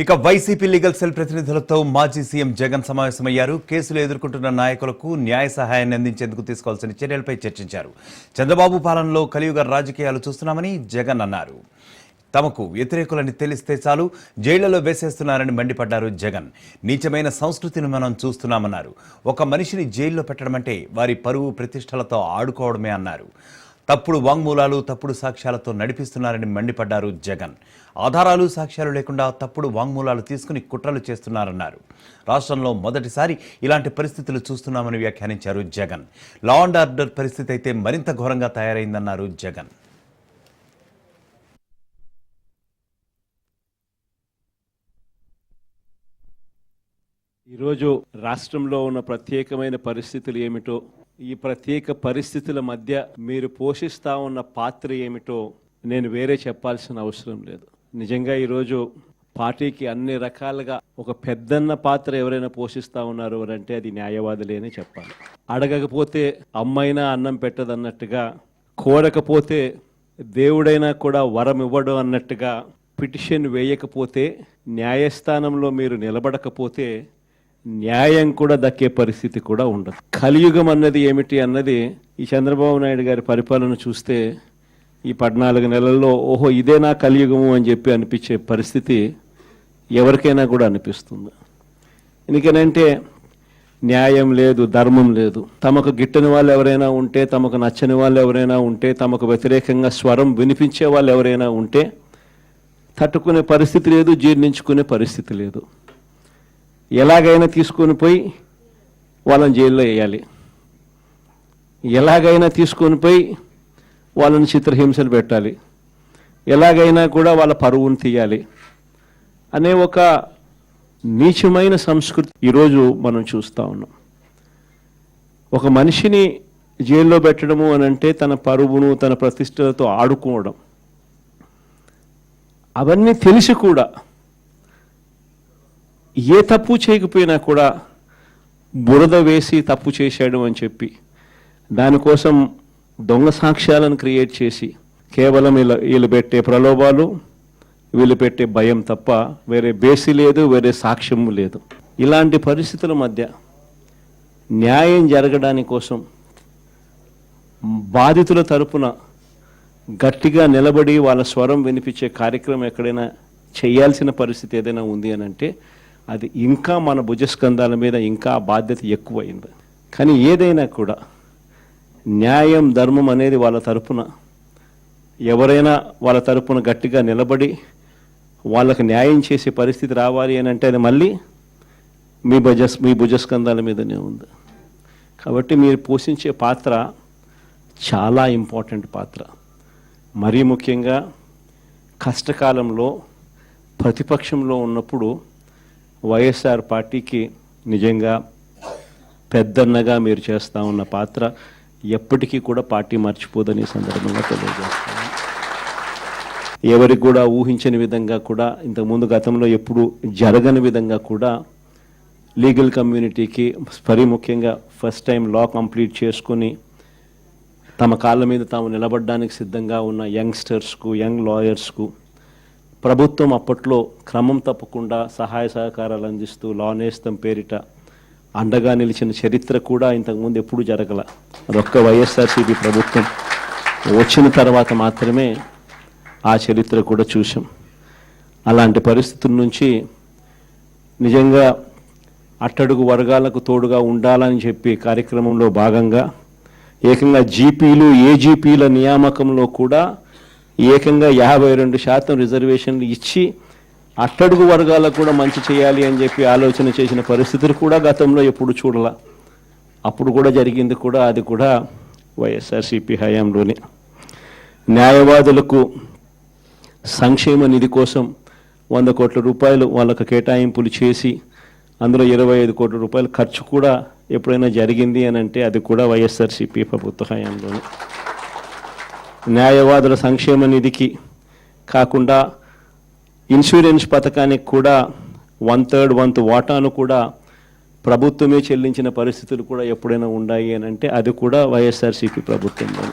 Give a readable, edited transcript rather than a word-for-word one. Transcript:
ఇక YCP legal cell ప్రతినిధులతో మాజీ సీఎం జగన్ సమావేశమయ్యారు. కేసులు ఎదుర్కొంటున్న నాయకులకు న్యాయ సహాయాన్ని అందించేందుకు తీసుకోవాల్సిన చర్యలపై చర్చించారు. చంద్రబాబు పాలనలో కలియుగ రాజకీయాలు చూస్తున్నామని జగన్ అన్నారు. తమకు వ్యతిరేకులని తెలిస్తే చాలు జైళ్లలో వేసేస్తున్నారని మండిపడ్డారు జగన్. నీచమైన సంస్కృతిని మనం చూస్తున్నామన్నారు. ఒక మనిషిని జైల్లో పెట్టడమంటే వారి పరువు ప్రతిష్టలతో ఆడుకోవడమే అన్నారు. తప్పుడు వాంగ్మూలాలు, తప్పుడు సాక్ష్యాలతో నడిపిస్తున్నారని మండిపడ్డారు జగన్. ఆధారాలు, సాక్ష్యాలు లేకుండా తప్పుడు వాంగ్మూలాలు తీసుకుని కుట్రలు చేస్తున్నారన్నారు. రాష్ట్రంలో మొదటిసారి ఇలాంటి పరిస్థితులు చూస్తున్నామని వ్యాఖ్యానించారు జగన్. లా అండ్ ఆర్డర్ పరిస్థితి అయితే మరింత ఘోరంగా తయారైందన్నారు జగన్. ఈరోజు రాష్ట్రంలో ఉన్న ప్రత్యేకమైన పరిస్థితులు ఏమిటో, ఈ ప్రత్యేక పరిస్థితుల మధ్య మీరు పోషిస్తా ఉన్న పాత్ర ఏమిటో నేను వేరే చెప్పాల్సిన అవసరం లేదు. నిజంగా ఈరోజు పార్టీకి అన్ని రకాలుగా ఒక పెద్దన్న పాత్ర ఎవరైనా పోషిస్తా ఉన్నారు అంటే అది న్యాయవాదులే అని చెప్పాలి. అడగకపోతే అమ్మైనా అన్నం పెట్టదన్నట్టుగా, కోరకపోతే దేవుడైనా కూడా వరం ఇవ్వడు అన్నట్టుగా, పిటిషన్ వేయకపోతే న్యాయస్థానంలో మీరు నిలబడకపోతే న్యాయం కూడా దక్కే పరిస్థితి కూడా ఉండదు. కలియుగం అన్నది ఏమిటి అన్నది ఈ చంద్రబాబు నాయుడు గారి పరిపాలన చూస్తే ఈ 14 నెలల్లో ఓహో ఇదేనా కలియుగము అని చెప్పి అనిపించే పరిస్థితి ఎవరికైనా కూడా అనిపిస్తుంది. ఎందుకనంటే న్యాయం లేదు, ధర్మం లేదు. తమకు గిట్టని వాళ్ళు ఎవరైనా ఉంటే, తమకు నచ్చని వాళ్ళు ఎవరైనా ఉంటే, తమకు వ్యతిరేకంగా స్వరం వినిపించే వాళ్ళు ఎవరైనా ఉంటే తట్టుకునే పరిస్థితి లేదు, జీర్ణించుకునే పరిస్థితి లేదు. ఎలాగైనా తీసుకొని పోయి వాళ్ళని జైల్లో వేయాలి, ఎలాగైనా తీసుకొని పోయి వాళ్ళని చిత్రహింసలు పెట్టాలి, ఎలాగైనా కూడా వాళ్ళ పరువును తీయాలి అనే ఒక నీచమైన సంస్కృతి ఈరోజు మనం చూస్తూ ఉన్నాం. ఒక మనిషిని జైల్లో పెట్టడము అని అంటే తన పరువును, తన ప్రతిష్టలతో ఆడుకోవడం. అవన్నీ తెలిసి కూడా ఏ తప్పు చేయకపోయినా కూడా బురద వేసి తప్పు చేశాడు అని చెప్పి దానికోసం దొంగ సాక్ష్యాలను క్రియేట్ చేసి కేవలం వీళ్ళు పెట్టే ప్రలోభాలు, వీళ్ళు పెట్టే భయం తప్ప వేరే బేసి లేదు, వేరే సాక్ష్యము లేదు. ఇలాంటి పరిస్థితుల మధ్య న్యాయం జరగడానికి కోసం బాధితుల తరపున గట్టిగా నిలబడి వాళ్ళ స్వరం వినిపించే కార్యక్రమం ఎక్కడైనా చేయాల్సిన పరిస్థితి ఏదైనా ఉంది అని అంటే అది ఇంకా మన భుజస్కంధాల మీద ఇంకా బాధ్యత ఎక్కువైంది. కానీ ఏదైనా కూడా న్యాయం, ధర్మం అనేది వాళ్ళ తరపున ఎవరైనా వాళ్ళ తరపున గట్టిగా నిలబడి వాళ్ళకి న్యాయం చేసే పరిస్థితి రావాలి అని అంటే అది మళ్ళీ మీ భుజస్కంధాల మీదనే ఉంది. కాబట్టి మీరు పోషించే పాత్ర చాలా ఇంపార్టెంట్ పాత్ర. మరీ ముఖ్యంగా కష్టకాలంలో ప్రతిపక్షంలో ఉన్నప్పుడు వైఎస్ఆర్ పార్టీకి నిజంగా పెద్దన్నగా మీరు చేస్తూ ఉన్న పాత్ర ఎప్పటికీ కూడా పార్టీ మర్చిపోదని సందర్భంగా తెలియజేస్తాను. ఎవరికి కూడా ఊహించని విధంగా కూడా, ఇంతకుముందు గతంలో ఎప్పుడు జరగని విధంగా కూడా లీగల్ కమ్యూనిటీకి మరీ ముఖ్యంగా ఫస్ట్ టైం లా కంప్లీట్ చేసుకొని తమ కాళ్ళ మీద తాము నిలబడడానికి సిద్ధంగా ఉన్న యంగ్స్టర్స్కు, యంగ్ లాయర్స్కు ప్రభుత్వం అప్పట్లో క్రమం తప్పకుండా సహాయ సహకారాలు అందిస్తూ లా నేస్తం పేరిట అండగా నిలిచిన చరిత్ర కూడా ఇంతకుముందు ఎప్పుడు జరగల. అదొక్క వైఎస్ఆర్సీపీ ప్రభుత్వం వచ్చిన తర్వాత మాత్రమే ఆ చరిత్ర కూడా చూసాం. అలాంటి పరిస్థితుల నుంచి నిజంగా అట్టడుగు వర్గాలకు తోడుగా ఉండాలని చెప్పి కార్యక్రమంలో భాగంగా ఏకంగా జీపీలు, ఏజీపీల నియామకంలో కూడా ఏకంగా 52% రిజర్వేషన్లు ఇచ్చి అట్టడుగు వర్గాలకు కూడా మంచి చేయాలి అని చెప్పి ఆలోచన చేసిన పరిస్థితులు కూడా గతంలో ఎప్పుడు చూడాల. అప్పుడు కూడా జరిగింది కూడా, అది కూడా వైఎస్ఆర్సీపీ హయాంలోనే. న్యాయవాదులకు సంక్షేమ నిధి కోసం 100 కోట్ల రూపాయలు వాళ్ళకు కేటాయింపులు చేసి అందులో 25 కోట్ల రూపాయలు ఖర్చు కూడా ఎప్పుడైనా జరిగింది అని అంటే అది కూడా వైఎస్ఆర్సీపీ ప్రభుత్వ హయాంలోనే. న్యాయవాదుల సంక్షేమ నిధికి కాకుండా ఇన్సూరెన్స్ పథకానికి కూడా 1/3 వంతు వాటాను కూడా ప్రభుత్వమే చెల్లించిన పరిస్థితులు కూడా ఎప్పుడైనా ఉన్నాయి అని అంటే అది కూడా వైఎస్ఆర్సీపీ ప్రభుత్వంలో.